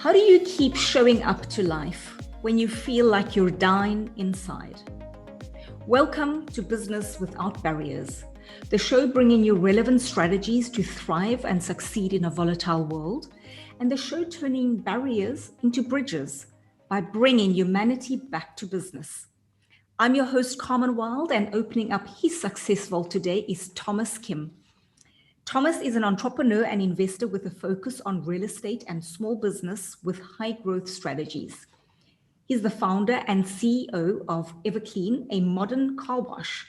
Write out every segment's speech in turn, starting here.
How do you keep showing up to life when you feel like you're dying inside? Welcome to Business Without Barriers, the show bringing you relevant strategies to thrive and succeed in a volatile world, and the show turning barriers into bridges by bringing humanity back to business. I'm your host, Carmen Wild, and opening up his success vault today is Thomas Kim. Thomas is an entrepreneur and investor with a focus on real estate and small business with high growth strategies. He's the founder and CEO of Everclean, a modern car wash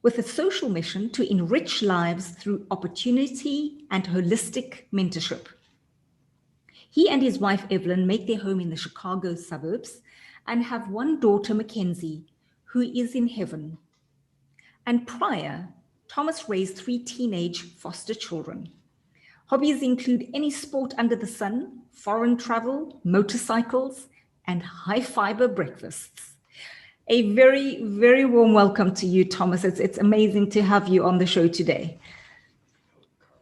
with a social mission to enrich lives through opportunity and holistic mentorship. He and his wife, Evelyn, make their home in the Chicago suburbs and have one daughter, Mackenzie, who is in heaven. And prior, Thomas raised 3 teenage foster children. Hobbies include any sport under the sun, foreign travel, motorcycles, and high-fiber breakfasts. A very, very warm welcome to you, Thomas. It's amazing to have you on the show today.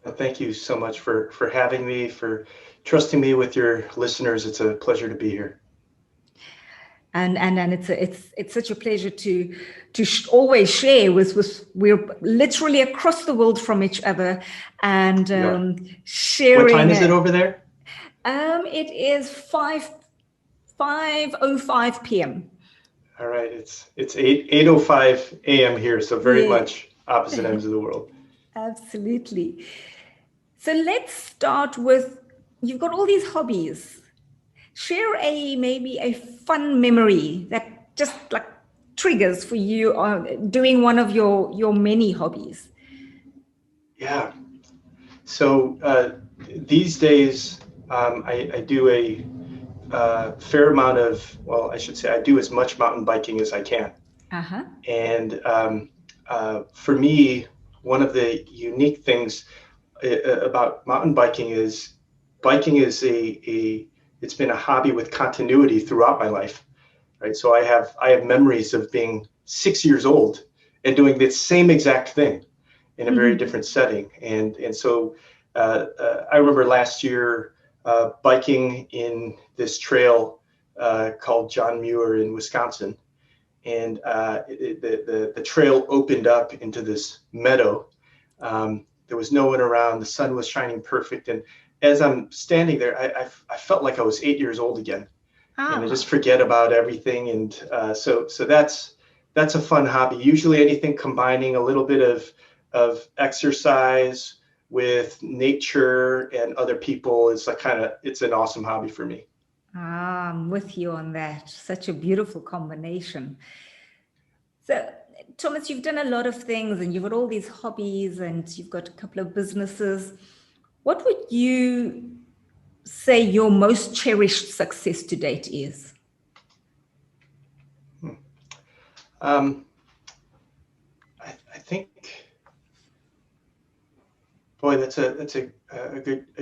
Thank you so much for having me, for trusting me with your listeners. It's a pleasure to be here. And it's such a pleasure to always share with we're literally across the world from each other and sharing. What time is it over there? It is 5:05 p.m. All right, it's 8:05 a.m. here, so very much opposite ends of the world. Absolutely. So let's start with, you've got all these hobbies. Share maybe a fun memory that just like triggers for you doing one of your many hobbies. Yeah. So these days I do a fair amount of, well, I should say I do as much mountain biking as I can. Uh-huh. And for me, one of the unique things about mountain biking is it's been a hobby with continuity throughout my life, right? So I have memories of being 6 years old and doing the same exact thing in a very different setting. And so I remember last year biking in this trail called John Muir in Wisconsin. And the trail opened up into this meadow. There was no one around. The sun was shining perfect. And as I'm standing there, I felt like I was 8 years old again, and I just forget about everything. And so that's a fun hobby. Usually anything combining a little bit of exercise with nature and other people is it's an awesome hobby for me. I'm with you on that. Such a beautiful combination. So, Thomas, you've done a lot of things and you've got all these hobbies and you've got a couple of businesses. What would you say your most cherished success to date is? I think, boy, that's a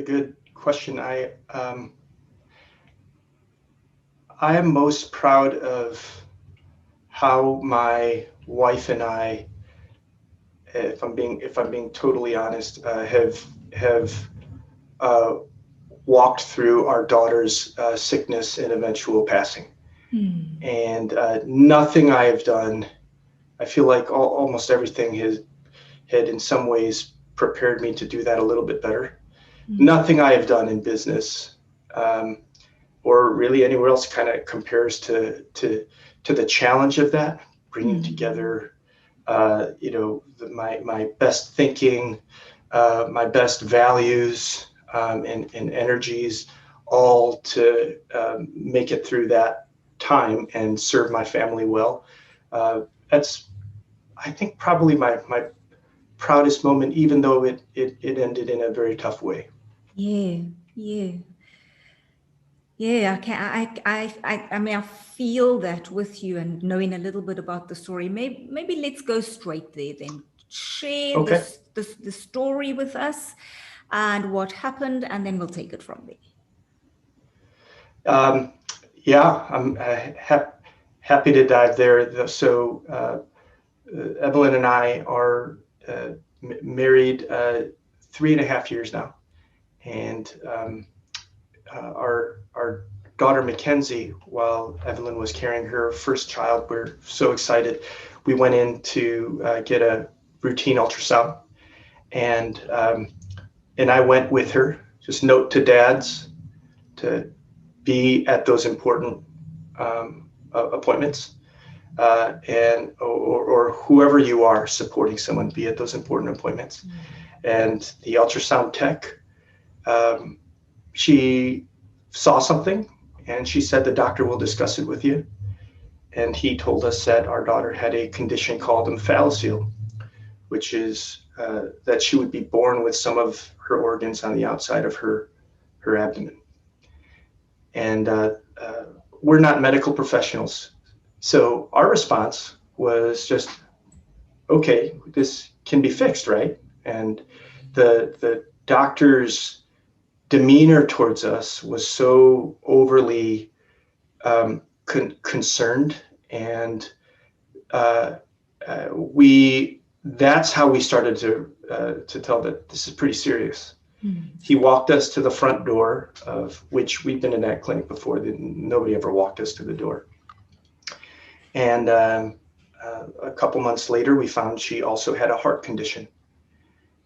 good question. I am most proud of how my wife and I, if I'm being totally honest, have walked through our daughter's sickness and eventual passing. And nothing I have done, I feel like almost everything had in some ways prepared me to do that a little bit better. Nothing I have done in business or really anywhere else kind of compares to the challenge of that, bringing together my best thinking, my best values and energies, all to make it through that time and serve my family well. That's, I think, probably my proudest moment, even though it ended in a very tough way. Yeah. Okay. I mean, I feel that with you, and knowing a little bit about the story. Maybe let's go straight there then. Share the story with us and what happened, and then we'll take it from there. I'm happy to dive there. So Evelyn and I are married 3.5 years now, and our daughter Mackenzie, while Evelyn was carrying her first child, we're so excited. We went in to get a routine ultrasound, and I went with her. Just note to dads to be at those important appointments, and or whoever you are supporting someone, be at those important appointments. And the ultrasound tech, she saw something, and she said the doctor will discuss it with you. And he told us that our daughter had a condition called omphalocele, which is that she would be born with some of her organs on the outside of her abdomen. And we're not medical professionals, so our response was just, okay, this can be fixed, right? And the doctor's demeanor towards us was so overly concerned, and that's how we started to tell that this is pretty serious. He walked us to the front door, of which we've been in that clinic before. Nobody ever walked us to the door. And a couple months later, we found she also had a heart condition.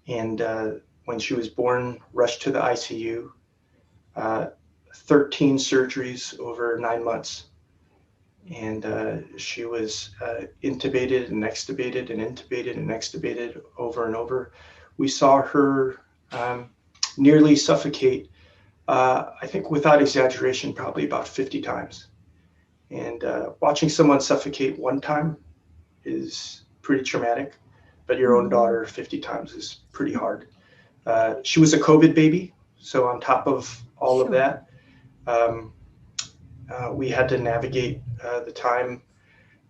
And when she was born, rushed to the ICU, 13 surgeries over 9 months. And she was intubated and extubated and intubated and extubated over and over. We saw her nearly suffocate, I think without exaggeration, probably about 50 times. And watching someone suffocate one time is pretty traumatic, but your own daughter 50 times is pretty hard. She was a COVID baby, so on top of all of that, we had to navigate the time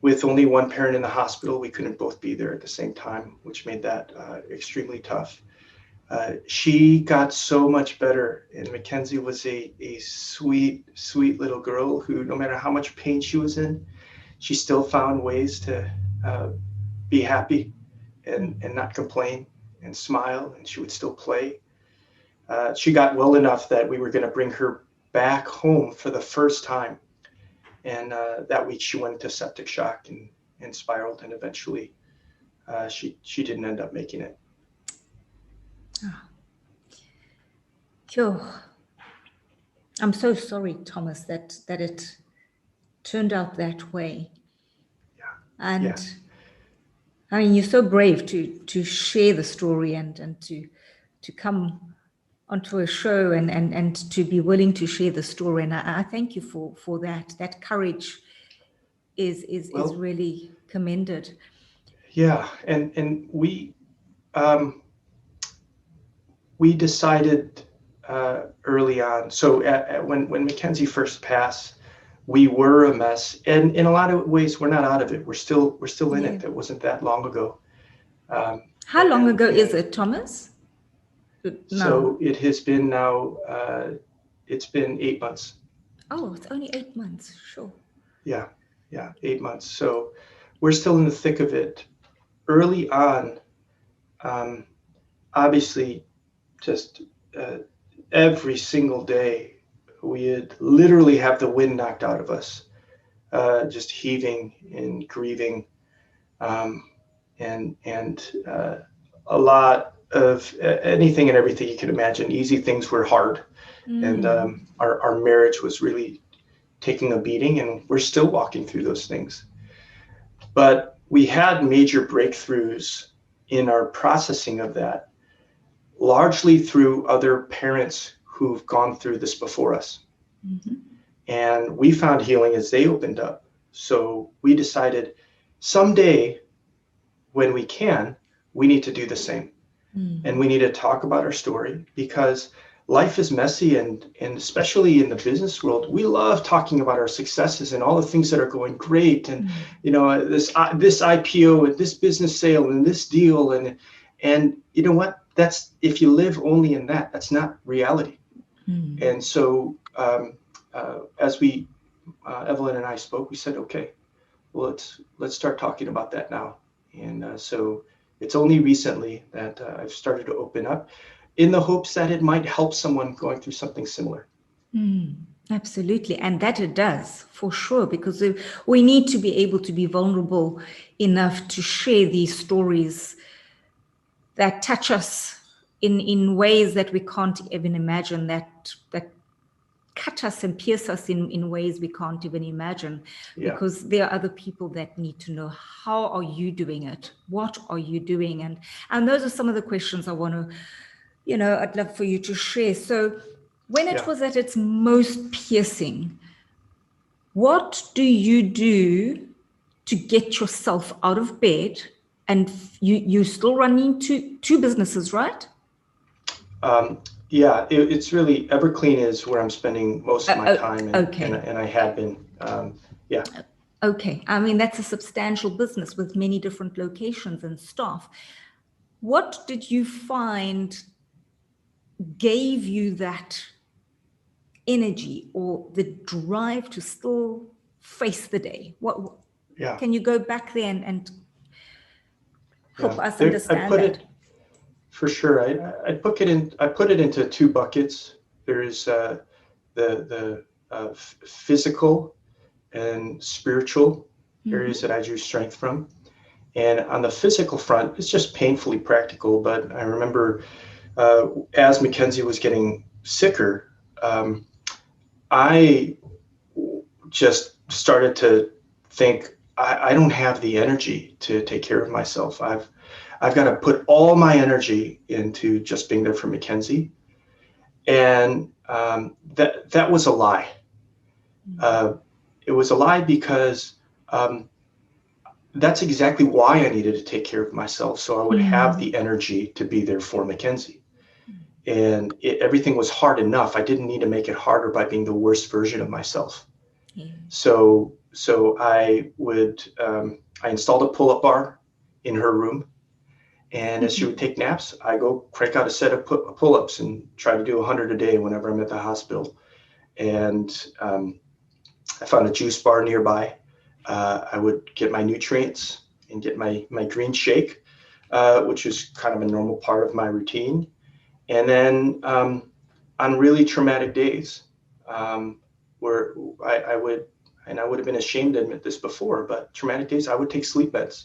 with only one parent in the hospital. We couldn't both be there at the same time, which made that extremely tough. She got so much better, and Mackenzie was a sweet, sweet little girl who, no matter how much pain she was in, she still found ways to be happy and not complain and smile, and she would still play. She got well enough that we were going to bring her back home for the first time. And that week she went into septic shock and spiraled, and eventually she didn't end up making it. Oh. I'm so sorry, Thomas, that it turned out that way. Yeah. And yeah. I mean, you're so brave to share the story and to come onto a show and to be willing to share the story. And I thank you for that. That courage is really commended. Yeah. And we decided early on. So when Mackenzie first passed, we were a mess. And in a lot of ways, we're not out of it. We're still in it. It wasn't that long ago. How long ago is it, Thomas? No. So it has been now, it's been 8 months. Oh, it's only 8 months. Sure. Yeah, 8 months. So we're still in the thick of it. Early on, obviously, just every single day, we'd literally have the wind knocked out of us, just heaving and grieving, and a lot of anything and everything you can imagine. Easy things were hard, and our marriage was really taking a beating, and we're still walking through those things. But we had major breakthroughs in our processing of that, largely through other parents who've gone through this before us. And we found healing as they opened up. So we decided someday when we can, we need to do the same. And we need to talk about our story, because life is messy, and especially in the business world, we love talking about our successes and all the things that are going great, and you know, this IPO and this business sale and this deal, and you know what? That's, if you live only in that, that's not reality. And so as we Evelyn and I spoke, we said, okay, well, let's start talking about that now. And so it's only recently that I've started to open up, in the hopes that it might help someone going through something similar. Absolutely. And that it does, for sure, because we need to be able to be vulnerable enough to share these stories that touch us in ways that we can't even imagine, that cut us and pierce us in ways we can't even imagine, because there are other people that need to know, how are you doing it? What are you doing? And those are some of the questions I want to, I'd love for you to share. So when it was at its most piercing, what do you do to get yourself out of bed? And you're still running two businesses, right? It's really, Everclean is where I'm spending most of my time, and I have been. Okay. I mean, that's a substantial business with many different locations and staff. What did you find gave you that energy or the drive to still face the day? Can you go back there and help us understand that? For sure. I put it into two buckets. There's the physical and spiritual areas that I drew strength from. And on the physical front, it's just painfully practical. But I remember as Mackenzie was getting sicker, I just started to think, I don't have the energy to take care of myself. I've got to put all my energy into just being there for Mackenzie. And that was a lie. It was a lie because that's exactly why I needed to take care of myself, so I would have the energy to be there for Mackenzie. And everything was hard enough. I didn't need to make it harder by being the worst version of myself. So I installed a pull-up bar in her room. And as she would take naps, I go crank out a set of pull-ups and try to do 100 a day whenever I'm at the hospital. And I found a juice bar nearby. I would get my nutrients and get my green shake, which is kind of a normal part of my routine. And then on really traumatic days, where I would have been ashamed to admit this before, but traumatic days, I would take sleep meds.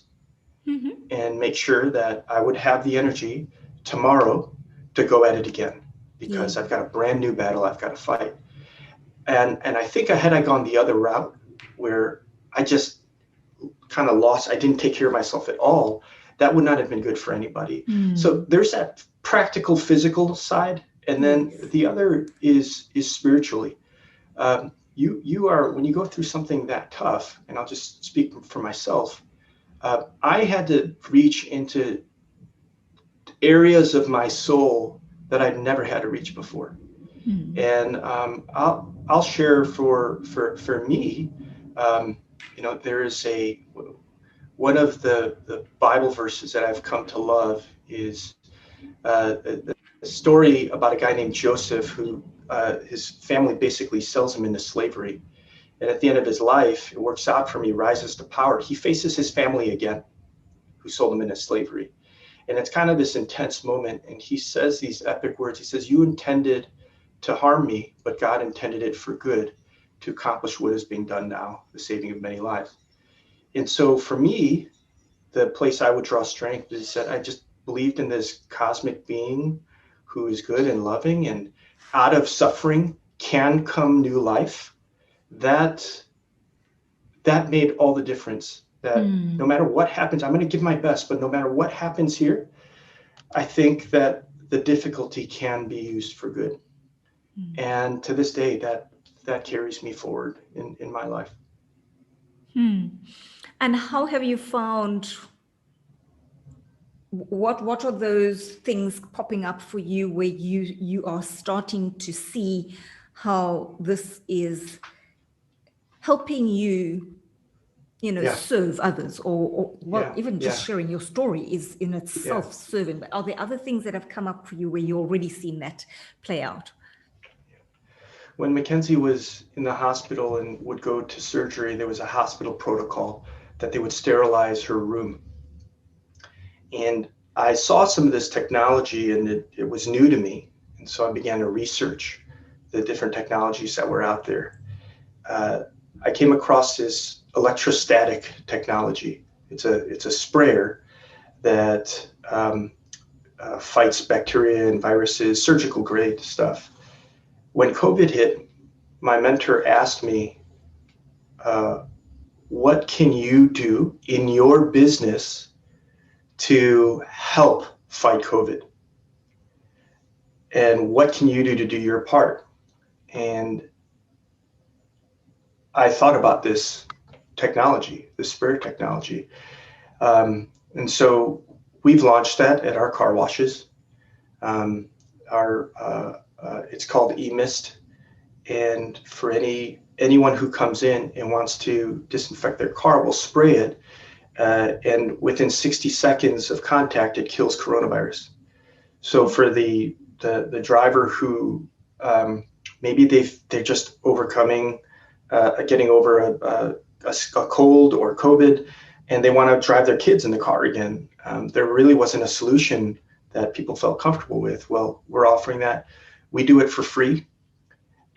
And make sure that I would have the energy tomorrow to go at it again, because I've got a brand new battle I've got to fight. And I think had I gone the other route, where I just kind of I didn't take care of myself at all, that would not have been good for anybody. So there's that practical, physical side. And then the other is spiritually. You are, when you go through something that tough, and I'll just speak for myself, I had to reach into areas of my soul that I'd never had to reach before. And I'll share for me, there is one of the Bible verses that I've come to love is a story about a guy named Joseph who his family basically sells him into slavery. And at the end of his life, it works out for him. He rises to power. He faces his family again, who sold him into slavery. And it's kind of this intense moment. And he says these epic words. He says, "You intended to harm me, but God intended it for good, to accomplish what is being done now, the saving of many lives." And so for me, the place I would draw strength is that I just believed in this cosmic being who is good and loving, and out of suffering can come new life. That made all the difference. That no matter what happens, I'm going to give my best, but no matter what happens here, I think that the difficulty can be used for good. And to this day, that carries me forward in my life. And how have you found, what are those things popping up for you where you are starting to see how this is helping you, serve others, or even just sharing your story is in itself serving. But are there other things that have come up for you where you're already seen that play out? When Mackenzie was in the hospital and would go to surgery, there was a hospital protocol that they would sterilize her room. And I saw some of this technology, and it was new to me. And so I began to research the different technologies that were out there, I came across this electrostatic technology. It's a sprayer that fights bacteria and viruses, surgical grade stuff. When COVID hit, my mentor asked me, what can you do in your business to help fight COVID? And what can you do to do your part? And I thought about this technology, the sprayer technology. And so we've launched that at our car washes. It's called eMist. And for anyone who comes in and wants to disinfect their car, we'll spray it. And within 60 seconds of contact, it kills coronavirus. So for the driver who maybe they're just overcoming, getting over a cold or COVID, and they want to drive their kids in the car again, there really wasn't a solution that people felt comfortable with. Well, we're offering that. We do it for free,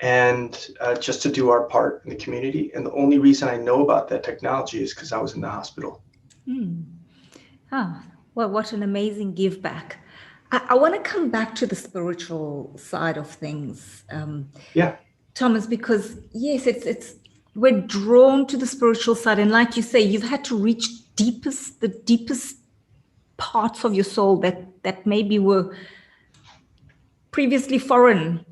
and just to do our part in the community. And the only reason I know about that technology is because I was in the hospital. Well, what an amazing give back. I want to come back to the spiritual side of things. Thomas, because yes, we're drawn to the spiritual side. And like you say, you've had to reach the deepest parts of your soul that maybe were previously foreign.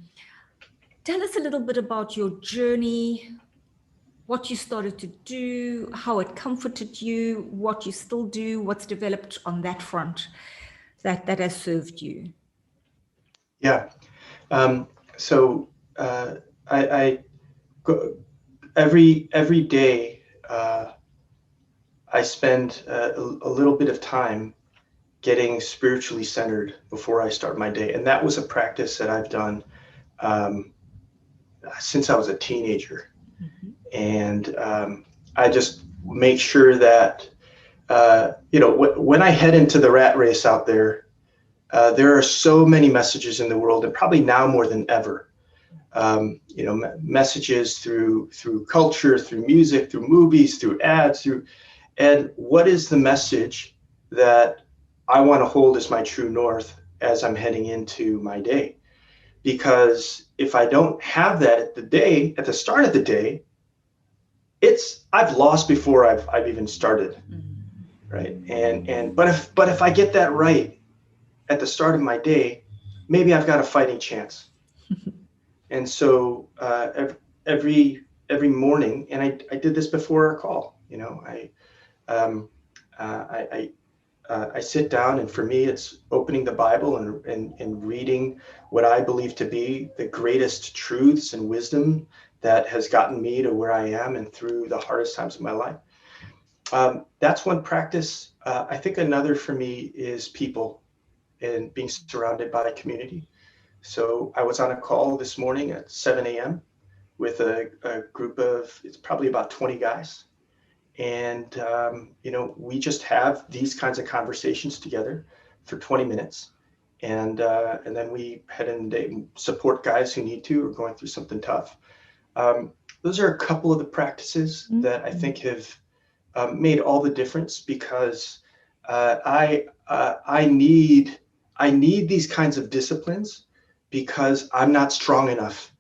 Tell us a little bit about your journey, what you started to do, how it comforted you, what you still do, what's developed on that front that has served you. Yeah. So I go every day. I spend a little bit of time getting spiritually centered before I start my day, and that was a practice that I've done since I was a teenager. Mm-hmm. And I just make sure that when I head into the rat race out there, there are so many messages in the world, and probably now more than ever. Messages through culture, through music, through movies, through ads, and what is the message that I want to hold as my true north as I'm heading into my day? Because if I don't have that at the start of the day, I've lost before I've even started, right? But if I get that right at the start of my day, maybe I've got a fighting chance. And so every morning, and I did this before our call, I sit down, and for me, it's opening the Bible and reading what I believe to be the greatest truths and wisdom that has gotten me to where I am and through the hardest times of my life. That's one practice. I think another for me is people and being surrounded by a community. So I was on a call this morning at 7 a.m. with a group of, it's probably about 20 guys. And, we just have these kinds of conversations together for 20 minutes. And then we head in the day and support guys who need to or going through something tough. Those are a couple of the practices that I think have made all the difference, because I need these kinds of disciplines, because I'm not strong enough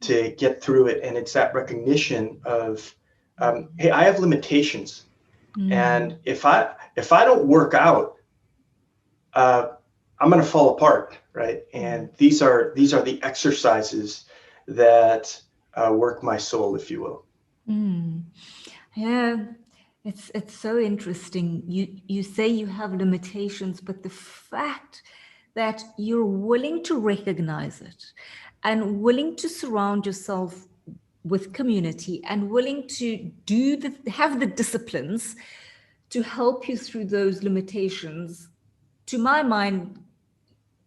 to get through it. And it's that recognition of, hey, I have limitations. And if I don't work out, I'm going to fall apart, right? And these are the exercises that work my soul, if you will. Yeah, it's so interesting. You say you have limitations, but the fact that you're willing to recognize it and willing to surround yourself with community and willing to have the disciplines to help you through those limitations, to my mind,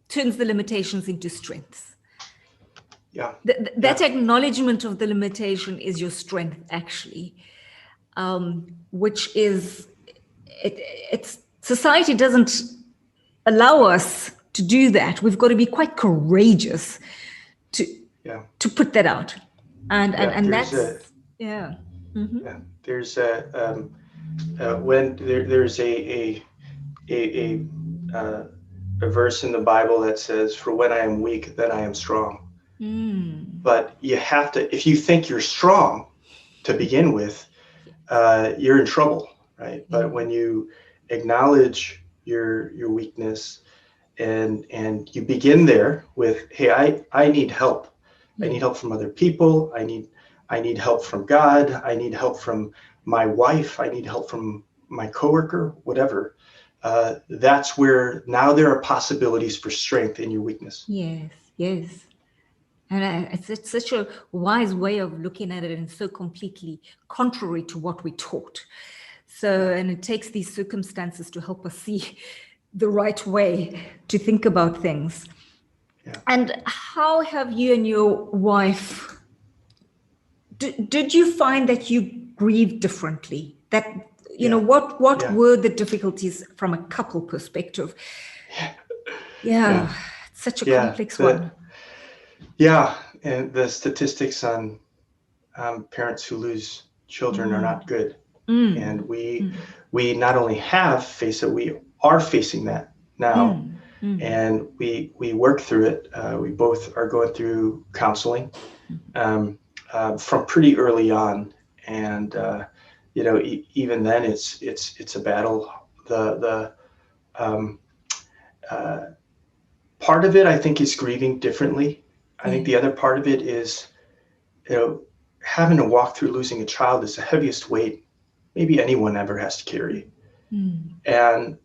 turns the limitations into strengths. Yeah. That acknowledgement of the limitation is your strength, actually, which is, it's society doesn't allow us to do that. We've got to be quite courageous Yeah. to put that out. And Yeah. and There's that's, yeah. yeah. There's when there's a uh, a verse in the Bible that says, "For when I am weak, then I am strong." But you have to, if you think you're strong to begin with, you're in trouble, right? But when you acknowledge your weakness and you begin there with, "Hey, I need help. I need help from other people. I need help from God. I need help from my wife. I need help from my coworker, whatever." That's where now there are possibilities for strength in your weakness. Yes, yes. And it's such a wise way of looking at it, and so completely contrary to what we taught. So, and it takes these circumstances to help us see the right way to think about things. Yeah. And how have you and your wife, did you find that you grieve differently? That, what Yeah. were the difficulties from a couple perspective? Yeah, it's such a complex one. Yeah, and the statistics on parents who lose children are not good. And we not only have faced it, we are facing that now. And we work through it. We both are going through counseling from pretty early on. And even then, it's a battle. The part of it, I think, is grieving differently. I think the other part of it is, having to walk through losing a child is the heaviest weight maybe anyone ever has to carry. And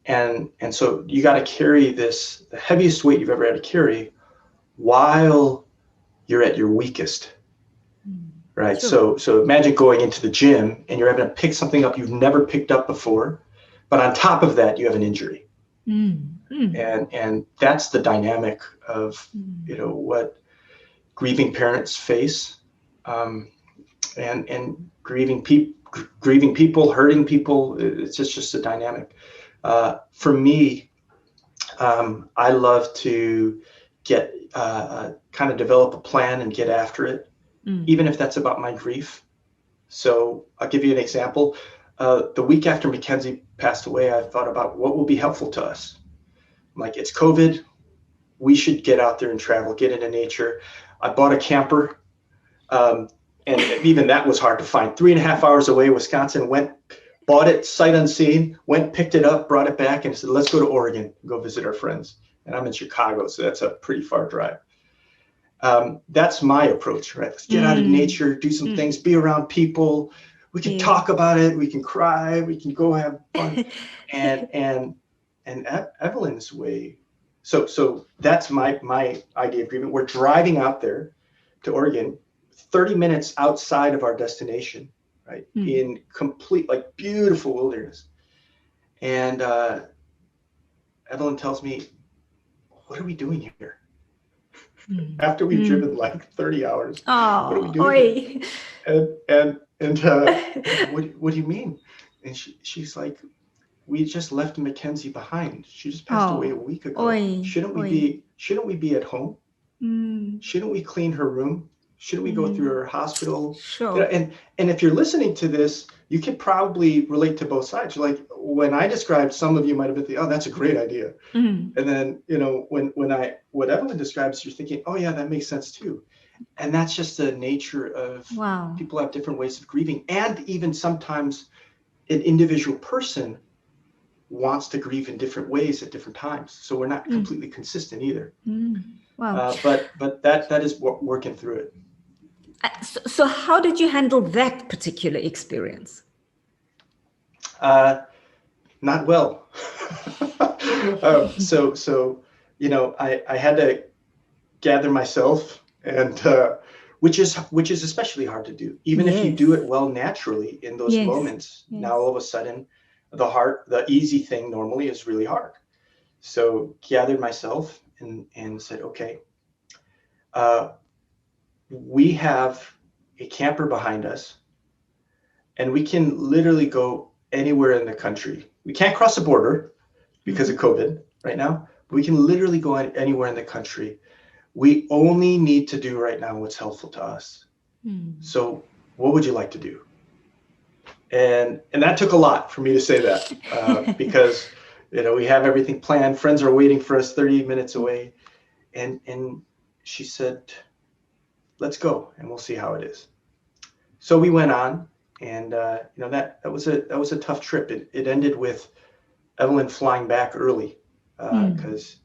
so you got to carry the heaviest weight you've ever had to carry while you're at your weakest. Right. Sure. So imagine going into the gym and you're having to pick something up you've never picked up before, but on top of that, you have an injury. And that's the dynamic of, what grieving parents face, and grieving people, hurting people. It's just a dynamic. For me, I love to get kind of develop a plan and get after it, even if that's about my grief. So I'll give you an example. The week after Mackenzie passed away, I thought about what will be helpful to us. I'm like, it's COVID. We should get out there and travel, get into nature. I bought a camper. And even that was hard to find. 3.5 hours away, Wisconsin. Bought it sight unseen, picked it up, brought it back, and said, let's go to Oregon, go visit our friends. And I'm in Chicago, so that's a pretty far drive. That's my approach, right? Let's get out in nature, do some things, be around people. We can talk about it. We can cry. We can go have fun. and Evelyn's way. So that's my idea of grieving. We're driving out there to Oregon, 30 minutes outside of our destination, right? In complete, like, beautiful wilderness. And Evelyn tells me, what are we doing here? After we've driven like 30 hours, what are we doing here? And what do you mean? And she's like, we just left Mackenzie behind. She just passed away a week ago. Shouldn't we be at home? Shouldn't we clean her room? Shouldn't we go through her hospital? Sure. And if you're listening to this, you can probably relate to both sides. You're like, when I described, some of you might have been thinking, oh, that's a great idea. And then, what Evelyn describes, you're thinking, oh yeah, that makes sense too. And that's just the nature of people have different ways of grieving. And even sometimes an individual person wants to grieve in different ways at different times. So we're not completely consistent either. Wow. But that is working through it. So how did you handle that particular experience? Not well. So I had to gather myself, and which is especially hard to do. Even if you do it well naturally in those moments, now all of a sudden the easy thing normally is really hard. So gathered myself and said, okay, we have a camper behind us, and we can literally go anywhere in the country. We can't cross the border because of COVID right now, but we can literally go anywhere in the country we only need to do right now what's helpful to us. So what would you like to do? And that took a lot for me to say that, because, we have everything planned. Friends are waiting for us 30 minutes away. And she said, let's go and we'll see how it is. So we went on, and that was a tough trip. It ended with Evelyn flying back early, because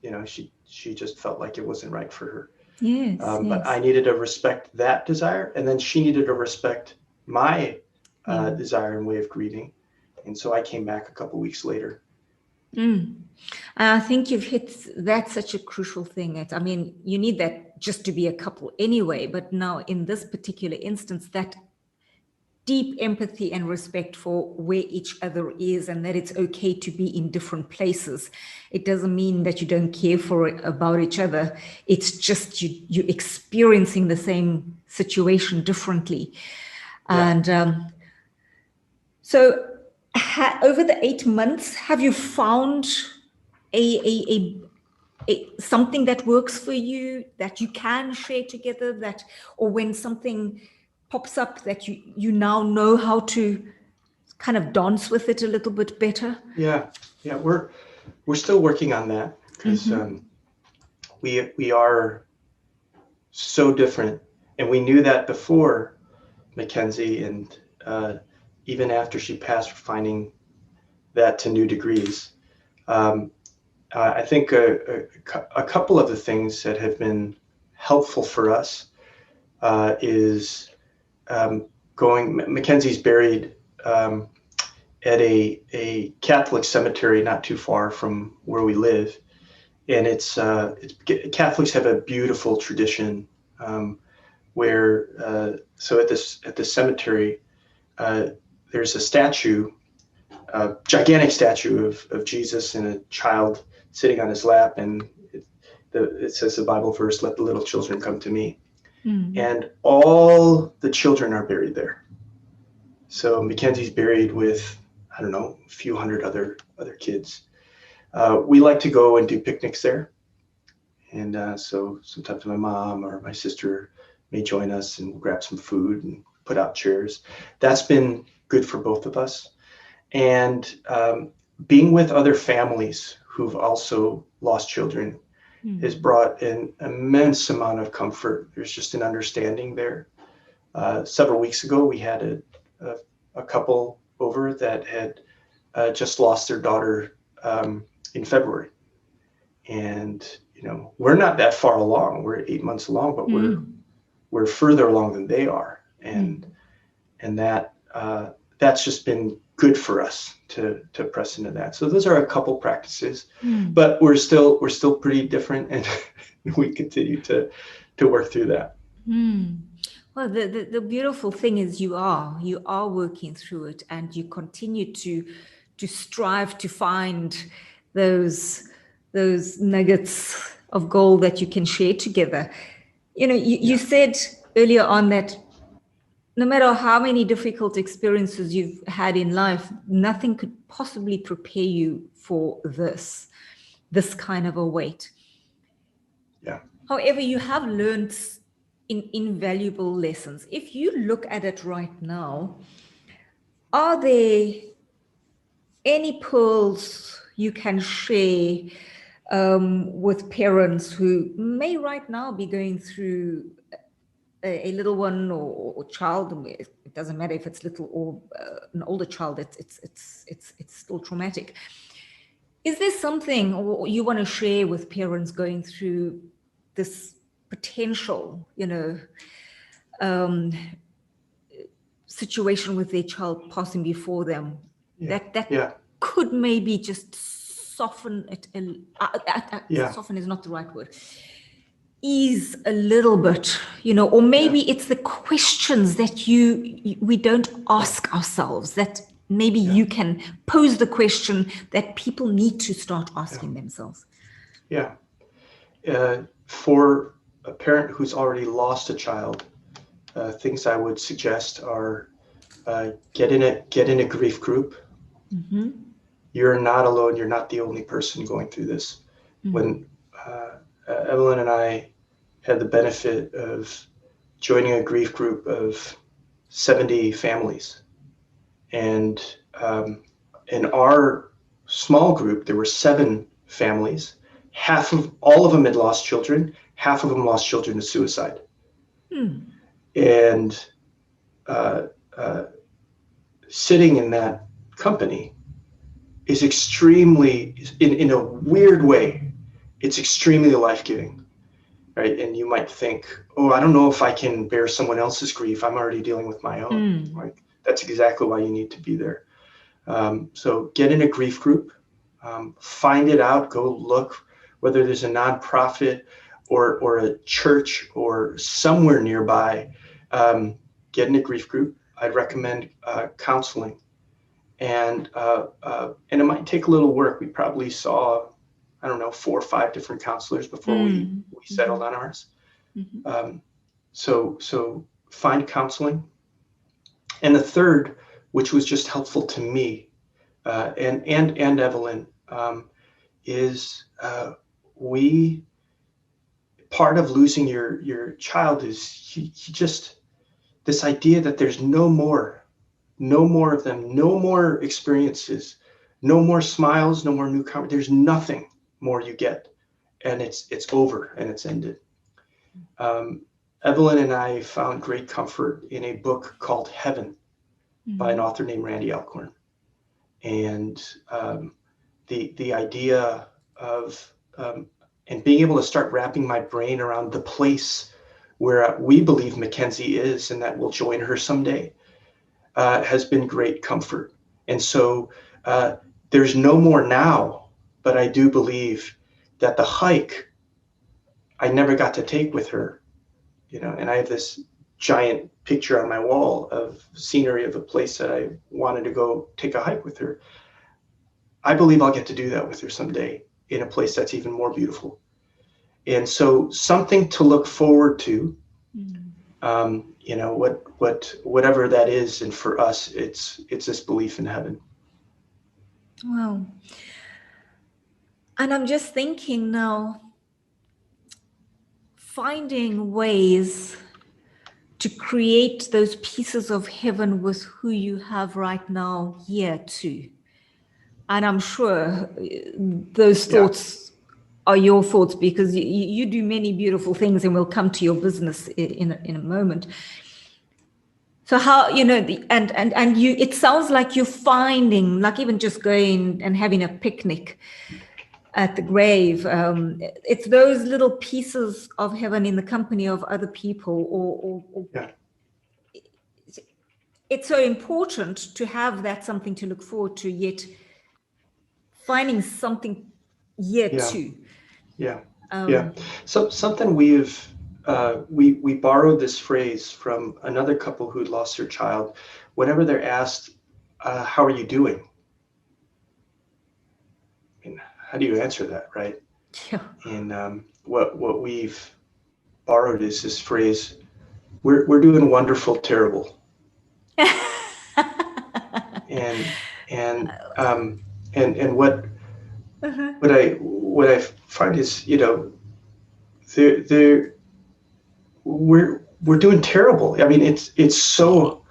she just felt like it wasn't right for her. Yes, but I needed to respect that desire, and then she needed to respect my desire and way of grieving. And so I came back a couple weeks later. I think you've hit that's such a crucial thing. I mean, you need that just to be a couple anyway, but now in this particular instance, that deep empathy and respect for where each other is, and that it's okay to be in different places. It doesn't mean that you don't care about each other. It's just you experiencing the same situation differently. And so over the 8 months, have you found a something that works for you, that you can share together, or when something pops up that you now know how to kind of dance with it a little bit better? Yeah, we're still working on that, because we are so different, and we knew that before Mackenzie, and even after she passed, we're finding that to new degrees. I think a couple of the things that have been helpful for us is Mackenzie's buried at a Catholic cemetery not too far from where we live, and it's Catholics have a beautiful tradition where so at this cemetery there's a statue, a gigantic statue of Jesus and a child sitting on his lap, and it says the Bible verse, "Let the little children come to me." And all the children are buried there. So Mackenzie's buried with, I don't know, a few hundred other kids. We like to go and do picnics there. And so sometimes my mom or my sister may join us, and we'll grab some food and put out chairs. That's been good for both of us. And being with other families who've also lost children has brought an immense amount of comfort. There's just an understanding there. Several weeks ago, we had a couple over that had just lost their daughter in February. And, we're not that far along. We're 8 months along, but we're further along than they are. And that's just been good for us to press into that. So those are a couple practices, but we're still pretty different, and we continue to work through that. Well, the beautiful thing is you are working through it, and you continue to strive to find those nuggets of gold that you can share together. You said earlier on that no matter how many difficult experiences you've had in life, nothing could possibly prepare you for this kind of a weight. Yeah. However, you have learned invaluable lessons. If you look at it right now, are there any pearls you can share with parents who may right now be going through a little one or child? It doesn't matter if it's little or an older child. It's still traumatic. Is there something you want to share with parents going through this potential, situation with their child passing before them, that could maybe just soften it? Soften is not the right word. Ease a little bit, or maybe it's the questions that we don't ask ourselves, that maybe you can pose the question that people need to start asking themselves. Yeah. For a parent who's already lost a child, things I would suggest are get in a grief group. You're not alone. You're not the only person going through this. When Evelyn and I had the benefit of joining a grief group of 70 families. And in our small group, there were 7 families. All of them had lost children. Half of them lost children to suicide. And sitting in that company is extremely, in a weird way, it's extremely life-giving, right? And you might think, oh, I don't know if I can bear someone else's grief. I'm already dealing with my own. Like, that's exactly why you need to be there. So get in a grief group, find it out, go look whether there's a nonprofit or a church or somewhere nearby. Get in a grief group. I'd recommend counseling. And it might take a little work. We probably saw, I don't know, 4 or 5 different counselors before we settled on ours. So find counseling. And the third, which was just helpful to me and Evelyn, is part of losing your child is he just, this idea that there's no more of them, no more experiences, no more smiles, no more new there's nothing more you get, and it's over and it's ended. Evelyn and I found great comfort in a book called Heaven by an author named Randy Alcorn. And the idea of and being able to start wrapping my brain around the place where we believe Mackenzie is and that we'll join her someday has been great comfort. And so there's no more now, but I do believe that the hike I never got to take with her, and I have this giant picture on my wall of scenery of a place that I wanted to go take a hike with her. I believe I'll get to do that with her someday in a place that's even more beautiful. And so something to look forward to, whatever that is. And for us, it's this belief in heaven. Wow. And I'm just thinking now, finding ways to create those pieces of heaven with who you have right now here too. And I'm sure those thoughts are your thoughts, because you do many beautiful things, and we'll come to your business in a moment. So how, and you, it sounds like you're finding, like even just going and having a picnic at the grave, it's those little pieces of heaven in the company of other people, or it's so important to have that something to look forward to, yet finding something too. So something we borrowed this phrase from another couple who'd lost their child. Whenever they're asked, how are you doing? I mean, how do you answer that, right? Yeah. And what we've borrowed is this phrase, we're doing wonderful, terrible. and what I find is, we're doing terrible. I mean, it's so.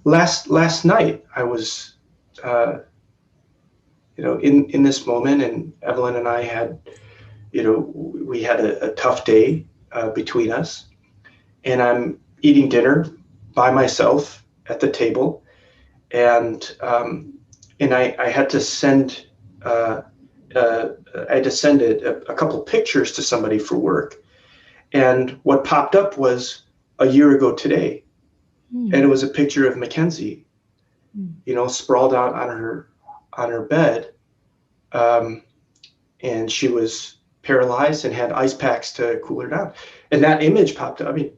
Last night I was, in this moment, and Evelyn and I had, we had a tough day between us, and I'm eating dinner by myself at the table, and I had to send. I had to send a couple pictures to somebody for work. And what popped up was a year ago today. And it was a picture of Mackenzie, sprawled out on her bed. And she was paralyzed and had ice packs to cool her down. And that image popped up. I mean,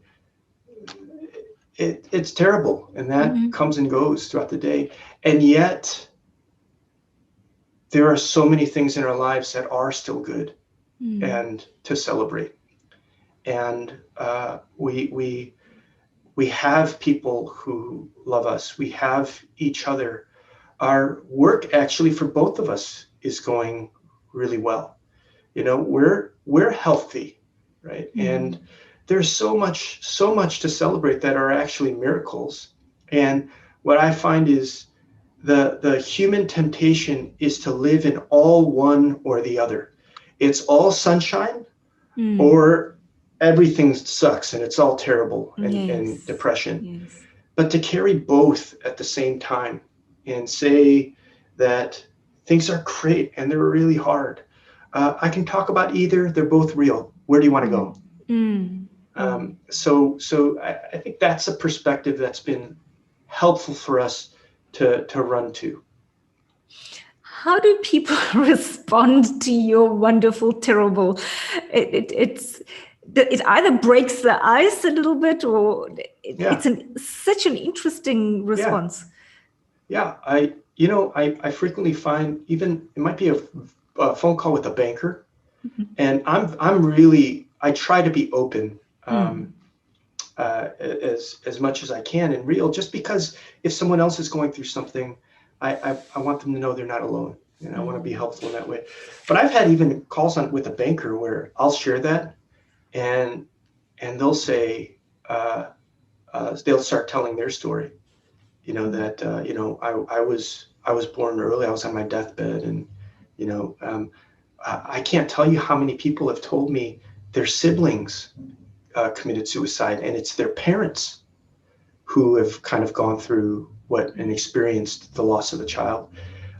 it's terrible. And that comes and goes throughout the day. And yet, there are so many things in our lives that are still good and to celebrate. And we have people who love us. We have each other. Our work actually for both of us is going really well. We're healthy, right? And there's so much to celebrate that are actually miracles. And what I find is the human temptation is to live in all one or the other. It's all sunshine or everything sucks and it's all terrible and depression. Yes. But to carry both at the same time and say that things are great and they're really hard. I can talk about either. They're both real. Where do you want to go? So I think that's a perspective that's been helpful for us to run to. How do people respond to your wonderful, terrible? It either breaks the ice a little bit, or it's such an interesting response. Yeah, I frequently find, even it might be a phone call with a banker, and I try to be open as much as I can and real, just because if someone else is going through something, I want them to know they're not alone, and I want to be helpful in that way. But I've had even calls with a banker where I'll share that, and they'll say, they'll start telling their story, that I was born early, I was on my deathbed, and I can't tell you how many people have told me their siblings committed suicide, and it's their parents who have kind of gone through and experienced the loss of a child.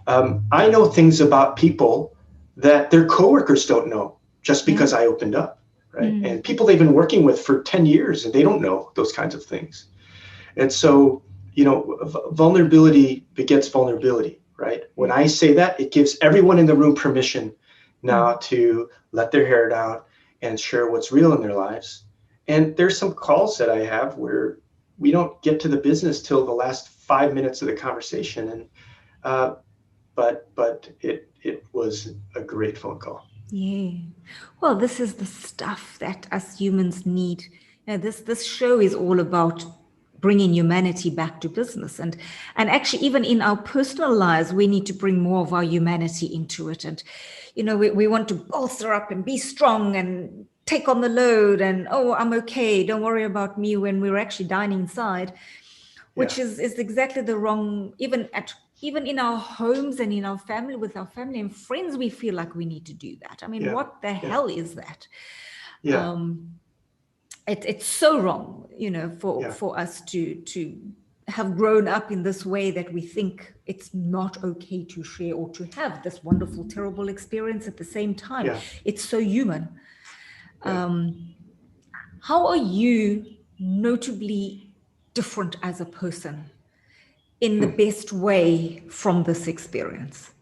I know things about people that their coworkers don't know just because I opened up, right? And people they've been working with for 10 years and they don't know those kinds of things. And so, vulnerability begets vulnerability, right? When I say that, it gives everyone in the room permission now to let their hair down and share what's real in their lives. And there's some calls that I have where we don't get to the business till the last 5 minutes of the conversation. And but it was a great phone call. Yeah. Well, this is the stuff that us humans need. This show is all about bringing humanity back to business, and actually even in our personal lives we need to bring more of our humanity into it. And we want to bolster up and be strong and take on the load and, oh, I'm okay, don't worry about me, when we're actually dying inside, which is exactly the wrong. Even in our homes and in our family, with our family and friends, we feel like we need to do that. I mean, what the hell is that? It's so wrong, for us to have grown up in this way that we think it's not okay to share or to have this wonderful, terrible experience at the same time. It's so human. How are you notably different as a person in the best way from this experience?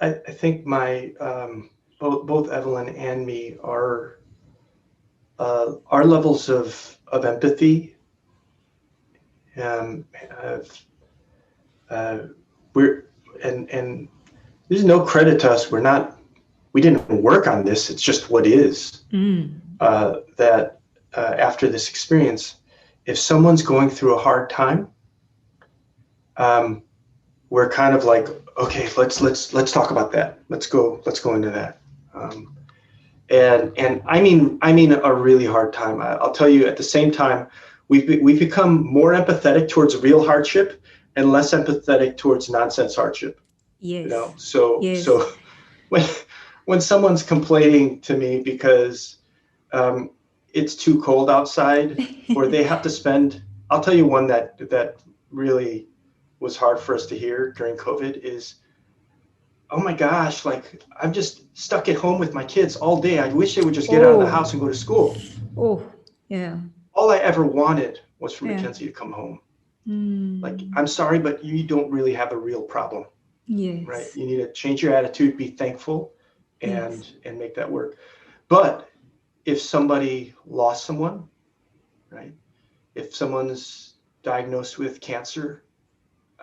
I think my both Evelyn and me are our levels of empathy. We're and there's no credit to us. We didn't work on this. It's just what is. That after this experience, if someone's going through a hard time, we're kind of like, okay, let's talk about that. Let's go into that. And I mean a really hard time. I'll tell you, at the same time, we've become more empathetic towards real hardship and less empathetic towards nonsense hardship. Yes. So when someone's complaining to me because it's too cold outside, or they have to spend, I'll tell you one that really was hard for us to hear during COVID is, oh my gosh, like I'm just stuck at home with my kids all day. I wish they would just get out of the house and go to school. Oh, yeah. All I ever wanted was for Mackenzie to come home. Like, I'm sorry, but you don't really have a real problem. Yes. Right? You need to change your attitude, be thankful, and make that work. But if somebody lost someone, right? If someone's diagnosed with cancer,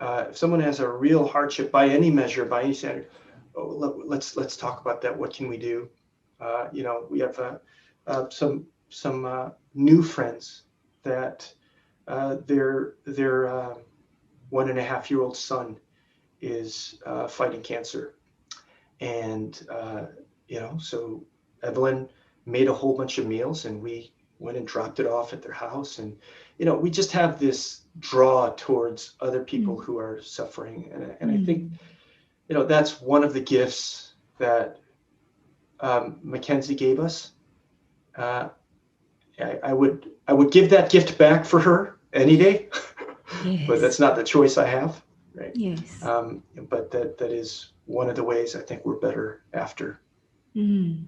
if someone has a real hardship by any measure, by any standard, let's talk about that. What can we do? We have some new friends that their 1.5-year-old son is fighting cancer, and So Evelyn made a whole bunch of meals and we went and dropped it off at their house. And, we just have this draw towards other people who are suffering. And I think, that's one of the gifts that Mackenzie gave us. I would give that gift back for her any day, but that's not the choice I have, right? Yes. But that is one of the ways I think we're better after. And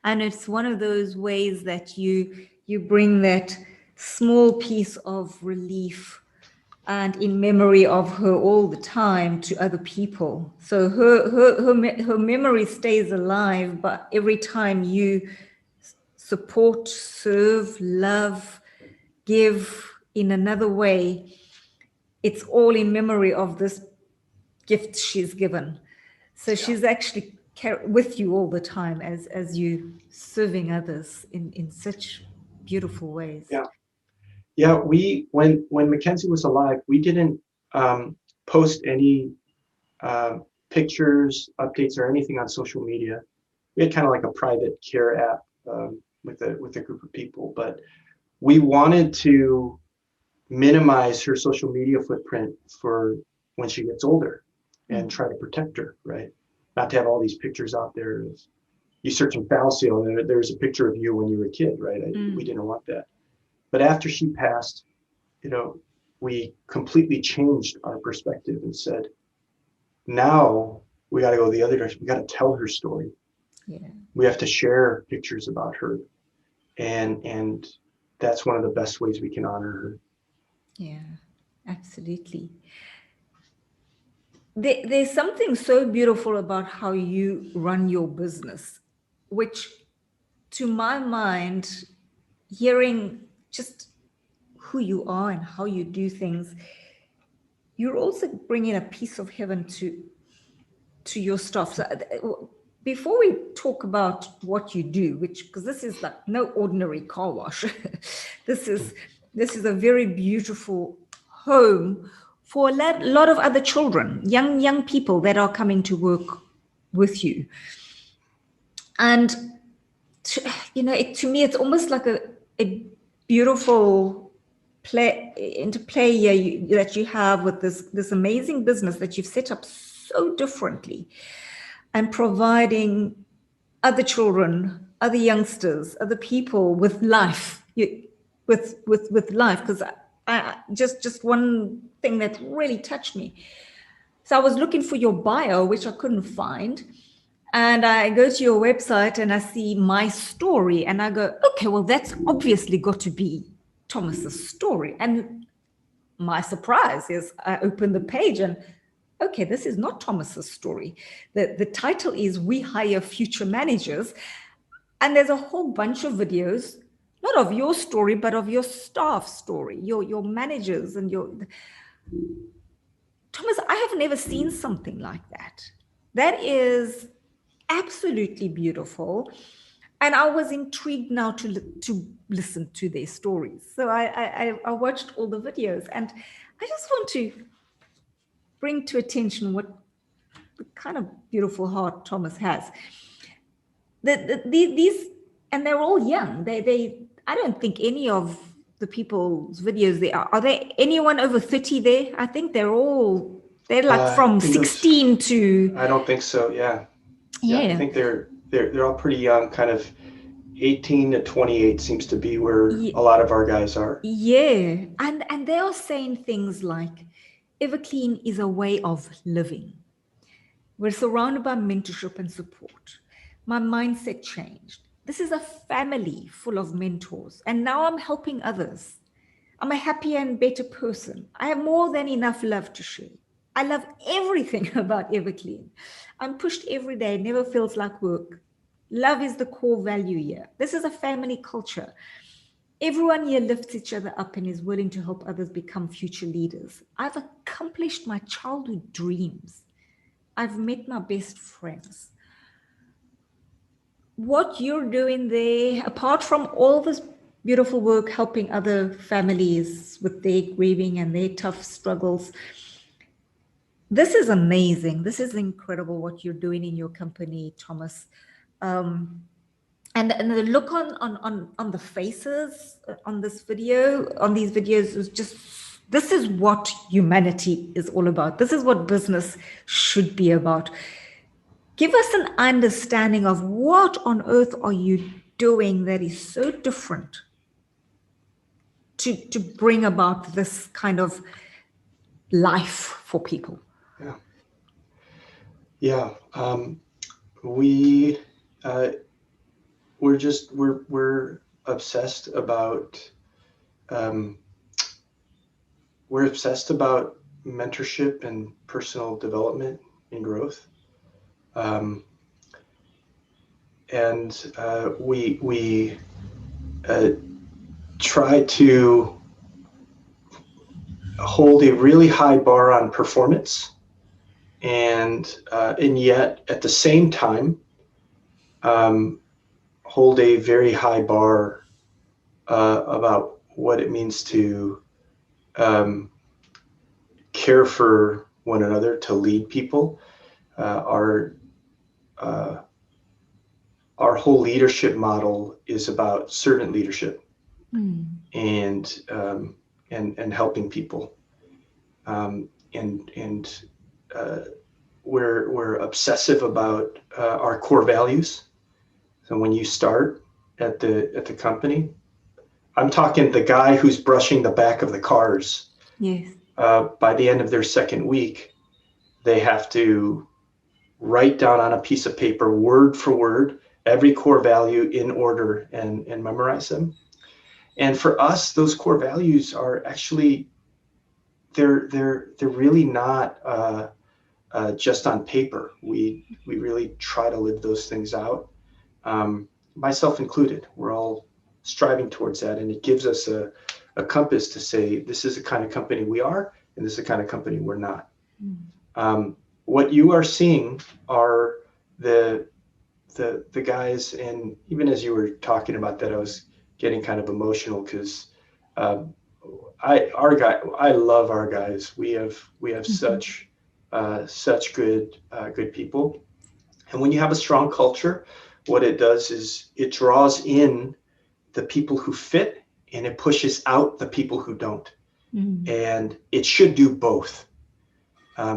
it's one of those ways that you bring that small piece of relief and in memory of her all the time to other people. So her memory stays alive, but every time you support, serve, love, give in another way, it's all in memory of this gift she's given. So she's actually with you all the time as you serving others in such beautiful ways. Yeah. When Mackenzie was alive, we didn't post any pictures, updates, or anything on social media. We had kind of like a private care app with a group of people, but we wanted to minimize her social media footprint for when she gets older and try to protect her, right? Not to have all these pictures out there. You search in Falseo and there's a picture of you when you were a kid, right? We didn't want that. But after she passed, we completely changed our perspective and said, now we got to go the other direction. We got to tell her story. Yeah. We have to share pictures about her. And that's one of the best ways we can honor her. Yeah, absolutely. There's something so beautiful about how you run your business, which to my mind, hearing just who you are and how you do things, you're also bringing a piece of heaven to your staff. So before we talk about what you do, because this is like no ordinary car wash, this is a very beautiful home for a lot of other children, young people that are coming to work with you. And to me, it's almost like a beautiful interplay here that you have with this amazing business that you've set up so differently, and providing other children, other youngsters, other people with life, with life. Because I just one thing that really touched me. So I was looking for your bio, which I couldn't find. And I go to your website and I see my story and I go, okay, well, that's obviously got to be Thomas's story. And my surprise is I open the page and, okay, this is not Thomas's story. The title is We Hire Future Managers. And there's a whole bunch of videos, not of your story, but of your staff story, your managers and Thomas, I have never seen something like that. That is absolutely beautiful. And I was intrigued now to listen to their stories. So I watched all the videos and I just want to bring to attention what the kind of beautiful heart Thomas has. These, and they're all young. I don't think any of the people's videos there are there anyone over 30 there? I think they're like from 16 to. I don't think so. Yeah. I think they're all pretty young, kind of 18 to 28 seems to be where a lot of our guys are. Yeah. And they are saying things like, Everclean is a way of living. We're surrounded by mentorship and support. My mindset changed. This is a family full of mentors. And now I'm helping others. I'm a happier and better person. I have more than enough love to share. I love everything about Everclean. I'm pushed every day. It never feels like work. Love is the core value here. This is a family culture. Everyone here lifts each other up and is willing to help others become future leaders. I've accomplished my childhood dreams. I've met my best friends. What you're doing there, apart from all this beautiful work helping other families with their grieving and their tough struggles, this is amazing. This is incredible what you're doing in your company, Thomas. And the look on the faces on this video, on these videos, is just, this is what humanity is all about. This is what business should be about. Give us an understanding of what on earth are you doing that is so different to bring about this kind of life for people. Yeah. We're obsessed about mentorship and personal development and growth. We try to hold a really high bar on performance, and yet at the same time hold a very high bar about what it means to care for one another, to lead people. Our whole leadership model is about servant leadership, and helping people. We're obsessive about our core values. So when you start at the company, I'm talking the guy who's brushing the back of the cars. Yes. By the end of their second week, they have to write down on a piece of paper, word for word, every core value in order and memorize them. And for us, those core values are actually, they're really not just on paper. We really try to live those things out, myself included. We're all striving towards that, and it gives us a compass to say, this is the kind of company we are, and this is the kind of company we're not. What you are seeing are the guys, and even as you were talking about that, I was getting kind of emotional because I love our guys. We have such good people, and when you have a strong culture, what it does is it draws in the people who fit, and it pushes out the people who don't. And it should do both,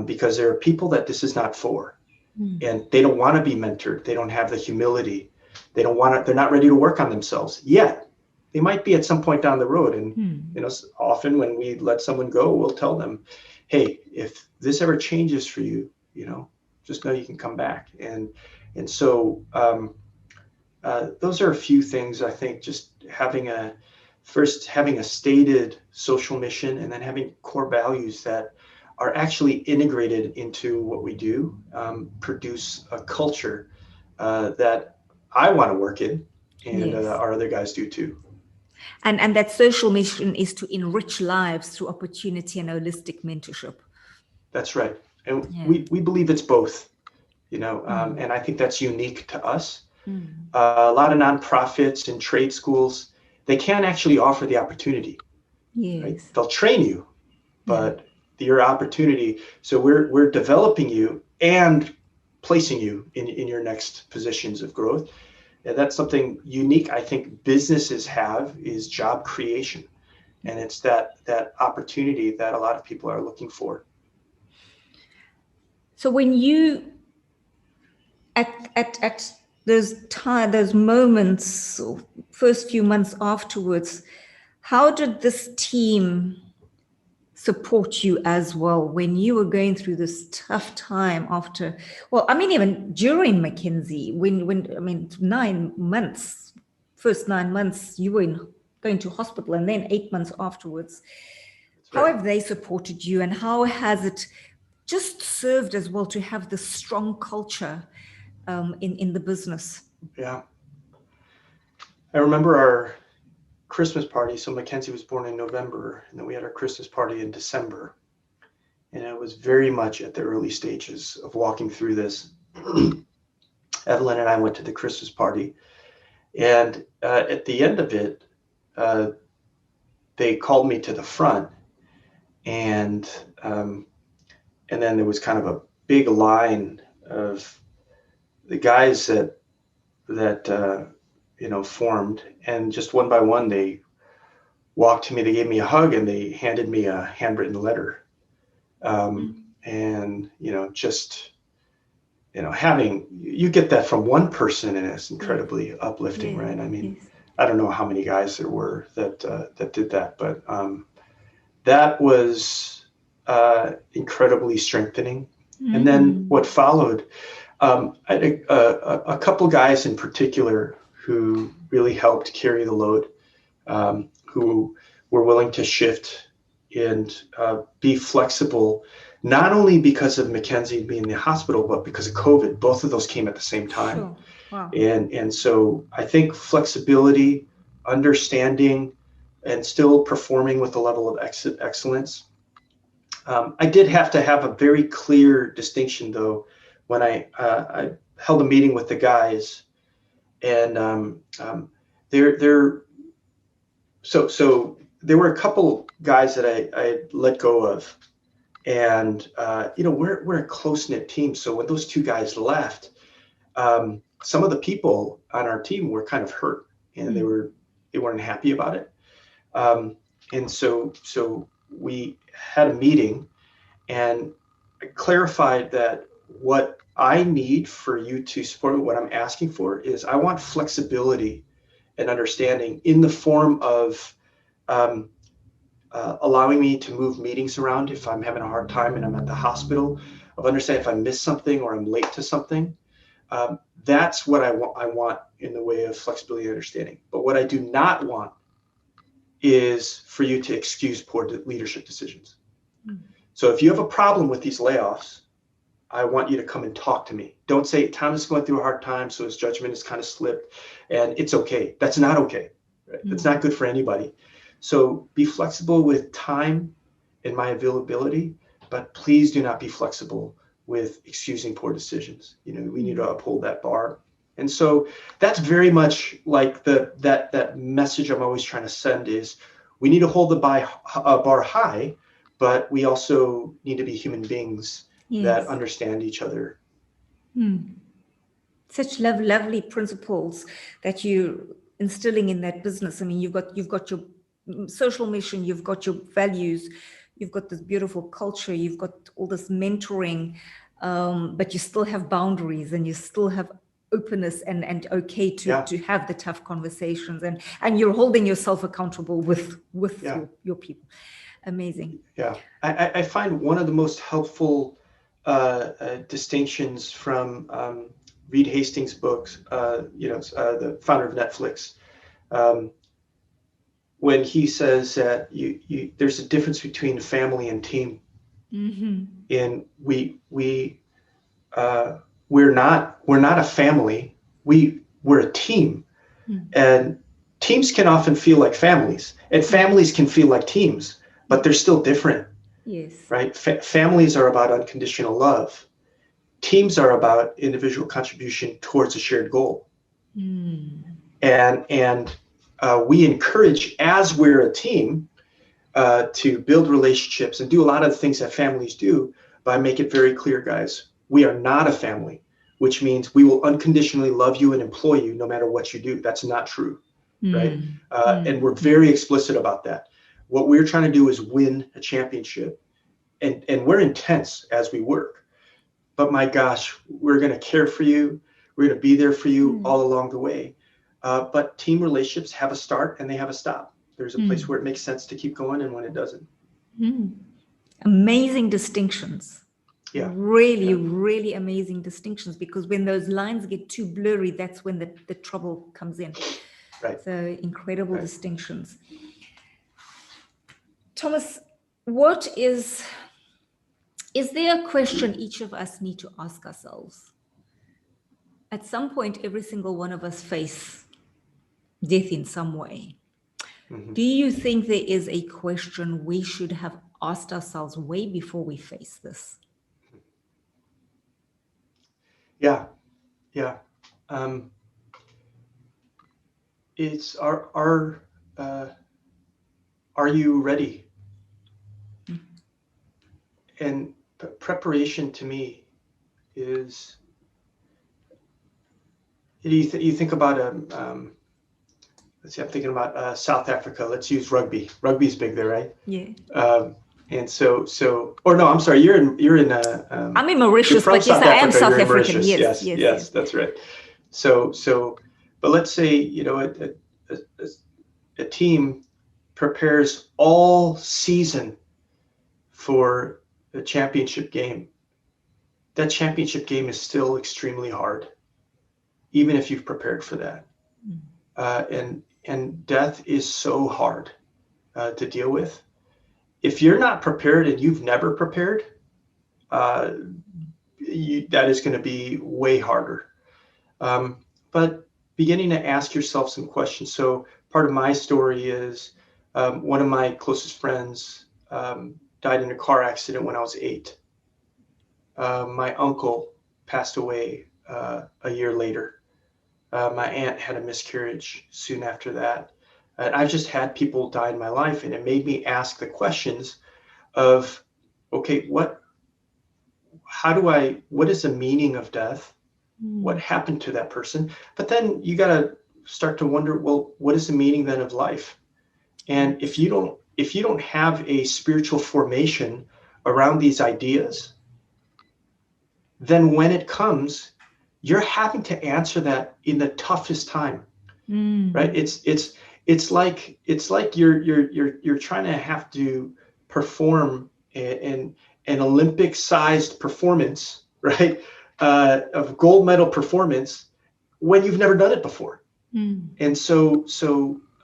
because there are people that this is not for, and they don't want to be mentored. They don't have the humility. They're not ready to work on themselves yet. They might be at some point down the road. And often when we let someone go, we'll tell them, hey, if this ever changes for you, just know you can come back. And so those are a few things. I think just having a stated social mission, and then having core values that are actually integrated into what we do, produce a culture that I want to work in, and our other guys do too. And that social mission is to enrich lives through opportunity and holistic mentorship. That's right. And we believe it's both, and I think that's unique to us. A lot of nonprofits and trade schools, they can't actually offer the opportunity. Yes. Right? They'll train you, but your opportunity. So we're developing you and placing you in your next positions of growth. And that's something unique I think businesses have, is job creation. And it's that opportunity that a lot of people are looking for. So when you, at those moments, first few months afterwards, how did this team support you as well when you were going through this tough time after, even during Mackenzie, when 9 months, first 9 months, you were going to hospital, and then 8 months afterwards. How have they supported you, and how has it just served as well to have this strong culture in the business? Yeah. I remember our Christmas party. So Mackenzie was born in November, and then we had our Christmas party in December. And it was very much at the early stages of walking through this. Evelyn and I went to the Christmas party, and at the end of it, they called me to the front, and then there was kind of a big line of the guys that that formed, and just one by one they walked to me, they gave me a hug, and they handed me a handwritten letter. And just having, you get that from one person, and it's incredibly uplifting, right? I mean, I don't know how many guys there were that did that, but that was incredibly strengthening. And then what followed, a couple guys in particular who really helped carry the load, who were willing to shift and be flexible, not only because of Mackenzie being in the hospital, but because of COVID. Both of those came at the same time. Sure. Wow. And so I think flexibility, understanding, and still performing with a level of excellence. I did have to have a very clear distinction, though, when I held a meeting with the guys, and so there were a couple guys that I let go of, and we're a close-knit team. So when those two guys left, some of the people on our team were kind of hurt, and they weren't happy about it. And so we had a meeting, and I clarified that what I need for you to support me, what I'm asking for, is I want flexibility and understanding in the form of allowing me to move meetings around if I'm having a hard time and I'm at the hospital, of understanding if I miss something or I'm late to something. That's what I want in the way of flexibility and understanding. But what I do not want is for you to excuse poor leadership decisions. So if you have a problem with these layoffs, I want you to come and talk to me. Don't say Tom is going through a hard time, so his judgment is kind of slipped, and it's okay. That's not okay. Right? That's not good for anybody. So be flexible with time and my availability, but please do not be flexible with excusing poor decisions. We need to uphold that bar. And so that's very much like that message I'm always trying to send is we need to hold the bar high, but we also need to be human beings that understand each other. Such lovely principles that you're instilling in that business. I mean, you've got your social mission, you've got your values, you've got this beautiful culture, you've got all this mentoring, but you still have boundaries, and you still have openness and okay to have the tough conversations, and you're holding yourself accountable with your people. Amazing. Yeah, I find one of the most helpful distinctions from Reed Hastings' books, the founder of Netflix, when he says that there's a difference between family and team, and we're not a family. We're a team, and teams can often feel like families, and families can feel like teams, but they're still different. Yes. Right. Families are about unconditional love. Teams are about individual contribution towards a shared goal. And we encourage, as we're a team, to build relationships and do a lot of the things that families do, but I make it very clear, guys, we are not a family, which means we will unconditionally love you and employ you no matter what you do. That's not true. Right. And we're very explicit about that. What we're trying to do is win a championship, and we're intense as we work. But my gosh, we're going to care for you. We're going to be there for you all along the way. But team relationships have a start and they have a stop. There's a place where it makes sense to keep going and when it doesn't. Amazing distinctions. Yeah. Really amazing distinctions, because when those lines get too blurry, that's when the trouble comes in. Right. So incredible distinctions. Thomas, is there a question each of us need to ask ourselves? At some point, every single one of us face death in some way. Do you think there is a question we should have asked ourselves way before we face this? Yeah. It's are you ready? And preparation to me is, you think about let's see, I'm thinking about South Africa. Let's use rugby. Rugby's big there, right? Yeah. And or no, I'm sorry. You're in. I'm in You're Mauritius, from but yes, South I am Africa. South You're in African. Mauritius. Yes, Yes, yes, yes, yes. that's right. But let's say a team prepares all season for a championship game. That championship game is still extremely hard, even if you've prepared for that. And death is so hard to deal with. If you're not prepared and you've never prepared, that is going to be way harder. But beginning to ask yourself some questions. So part of my story is one of my closest friends died in a car accident when I was 8. My uncle passed away a year later. My aunt had a miscarriage soon after that. I've just had people die in my life, and it made me ask the questions of, okay, what is the meaning of death? What happened to that person? But then you got to start to wonder, well, what is the meaning then of life? And if you don't have a spiritual formation around these ideas, then when it comes, you're having to answer that in the toughest time, right? It's like you're trying to have to perform an Olympic-sized performance, right? Of gold medal performance when you've never done it before. And so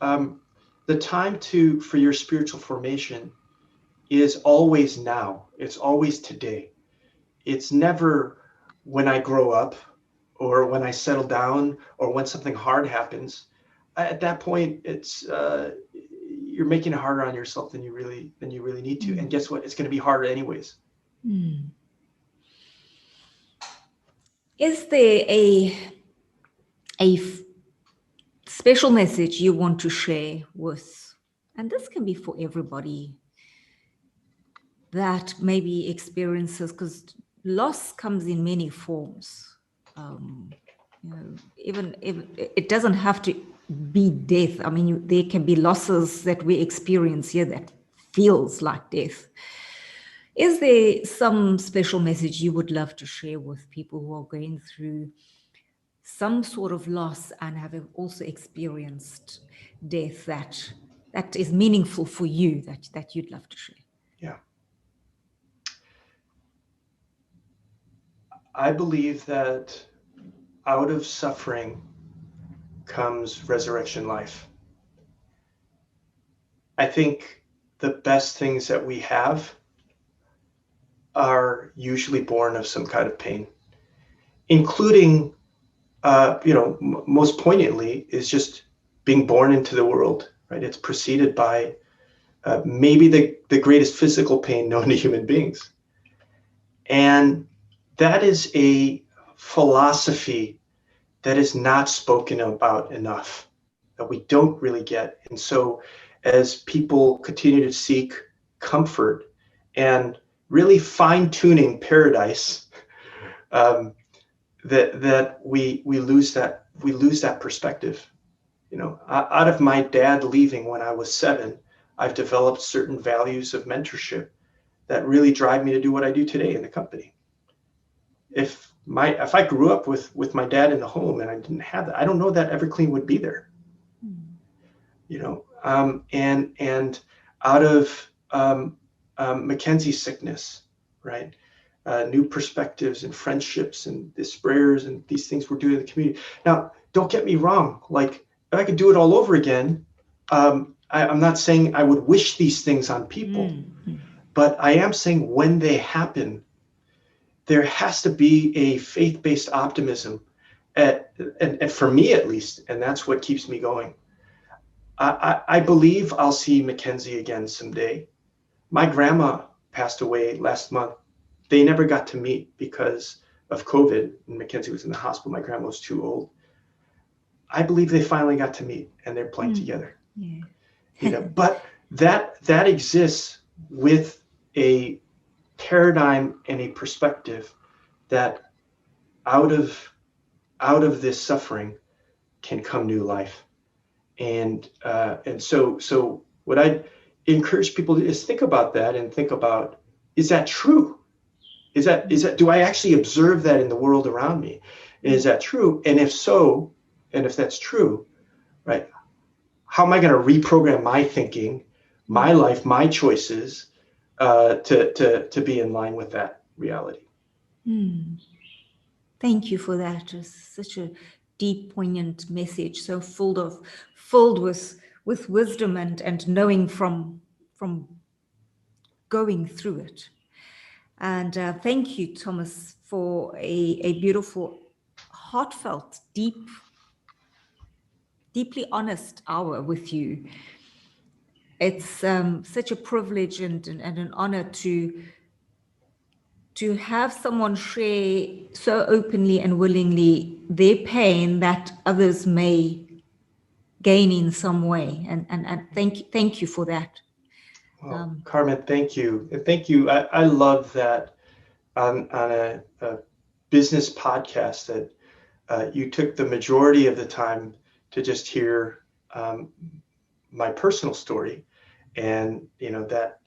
the time for your spiritual formation is always now. It's always today. It's never when I grow up or when I settle down or when something hard happens. At that point, it's you're making it harder on yourself than you really need to. And guess what? It's going to be harder anyways. Is there a special message you want to share with, and this can be for everybody, that maybe experiences, because loss comes in many forms. Even if it doesn't have to be death. I mean, there can be losses that we experience here that feels like death. Is there some special message you would love to share with people who are going through some sort of loss and have also experienced death that is meaningful for you, that you'd love to share? Yeah. I believe that out of suffering comes resurrection life. I think the best things that we have are usually born of some kind of pain, including, most poignantly is just being born into the world, right? It's preceded by maybe the greatest physical pain known to human beings. And that is a philosophy that is not spoken about enough, that we don't really get. And so as people continue to seek comfort and really fine-tuning paradise, that we lose that perspective. Out of my dad leaving when I was 7, I've developed certain values of mentorship that really drive me to do what I do today in the company. If I grew up with my dad in the home and I didn't have that, I don't know that Everclean would be there. And out of Mackenzie's sickness, right? New perspectives and friendships and the sprayers and these things we're doing in the community. Now, don't get me wrong. Like, if I could do it all over again, I'm not saying I would wish these things on people, but I am saying when they happen, there has to be a faith-based optimism, and for me at least, and that's what keeps me going. I believe I'll see Mackenzie again someday. My grandma passed away last month. They never got to meet because of COVID, and Mackenzie was in the hospital. My grandma was too old. I believe they finally got to meet, and they're playing together. Yeah. But that exists with a paradigm and a perspective that out of out of this suffering can come new life. And so what I encourage people to is think about that and think about, is that true? Is that do I actually observe that in the world around me? And is that true? And if so, and if that's true, right, how am I going to reprogram my thinking, my life, my choices to be in line with that reality? Thank you for that. It's such a deep, poignant message, so filled with wisdom and knowing from going through it. And thank you, Thomas, for a beautiful, heartfelt, deeply honest hour with you. It's such a privilege and an honor to have someone share so openly and willingly their pain that others may gain in some way. And thank you for that. Well, Carmen, thank you. And thank you. I love that on a business podcast that you took the majority of the time to just hear my personal story, and that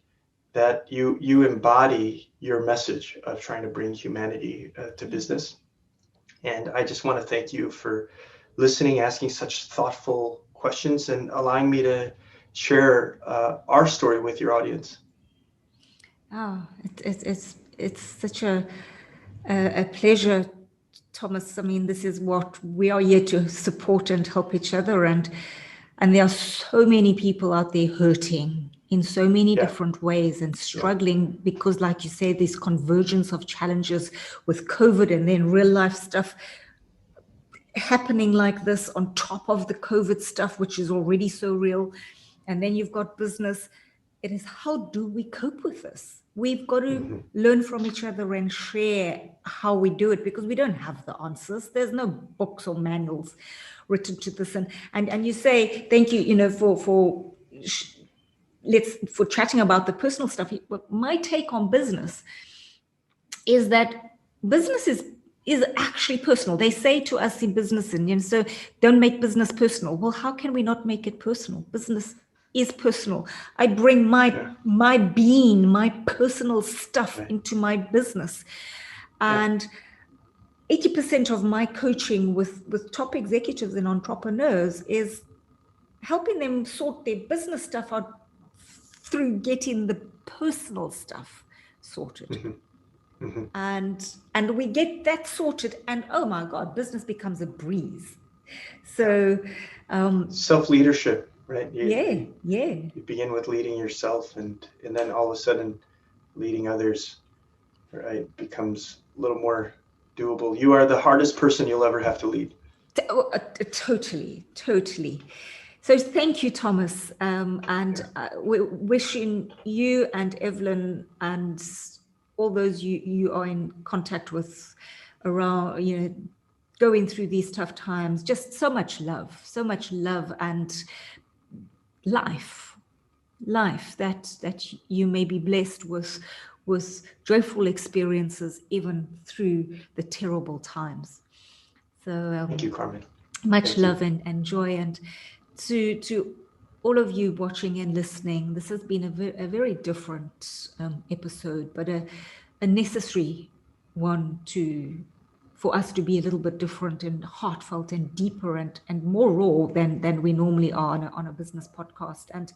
you embody your message of trying to bring humanity to business. And I just want to thank you for listening, asking such thoughtful questions, and allowing me to share our story with your audience. Oh, it's such a pleasure, Thomas. I mean, this is what we are here to support and help each other, and there are so many people out there hurting in so many different ways and struggling because, like you say, this convergence of challenges with COVID and then real life stuff happening like this on top of the COVID stuff, which is already so real. And then you've got business. It is, how do we cope with this? We've got to learn from each other and share how we do it, because we don't have the answers. There's no books or manuals written to this. And you say, thank you, for chatting about the personal stuff. My take on business is that business is actually personal. They say to us in business, and so don't make business personal. Well, how can we not make it personal? Business is personal. I bring my being, my personal stuff into my business. And 80% of my coaching with top executives and entrepreneurs is helping them sort their business stuff out through getting the personal stuff sorted. And we get that sorted, and oh my God, business becomes a breeze. So self-leadership, right? You begin with leading yourself, and then all of a sudden leading others, right, becomes a little more doable. You are the hardest person you'll ever have to lead. Totally. So thank you, Thomas, and we're wishing you and Evelyn and all those you are in contact with around, going through these tough times, just so much love and life that you may be blessed with joyful experiences even through the terrible times. So thank you, Carmen. Much love and joy, and to all of you watching and listening. This has been a very different episode, but a necessary one for us to be a little bit different and heartfelt and deeper and more raw than we normally are on a business podcast. And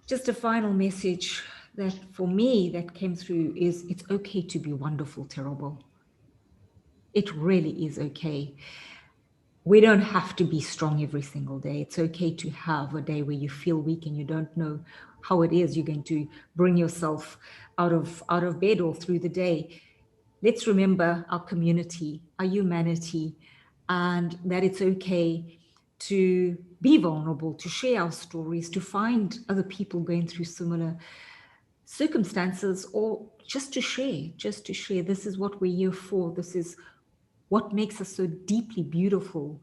just a final message that for me that came through is, it's okay to be wonderful, terrible. It really is okay. We don't have to be strong every single day. It's okay to have a day where you feel weak and you don't know how it is you're going to bring yourself out of bed or through the day. Let's remember our community, our humanity, and that it's okay to be vulnerable, to share our stories, to find other people going through similar circumstances, or just to share. This is what we're here for. This is what makes us so deeply beautiful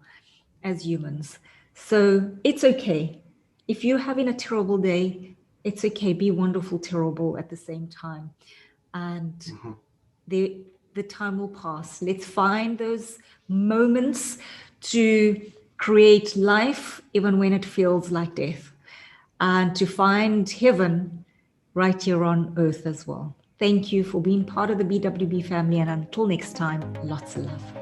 as humans. So it's okay. If you're having a terrible day, it's okay. Be wonderful, terrible at the same time. And the the time will pass. Let's find those moments to create life, even when it feels like death, and to find heaven right here on earth as well. Thank you for being part of the BWB family. And until next time, lots of love.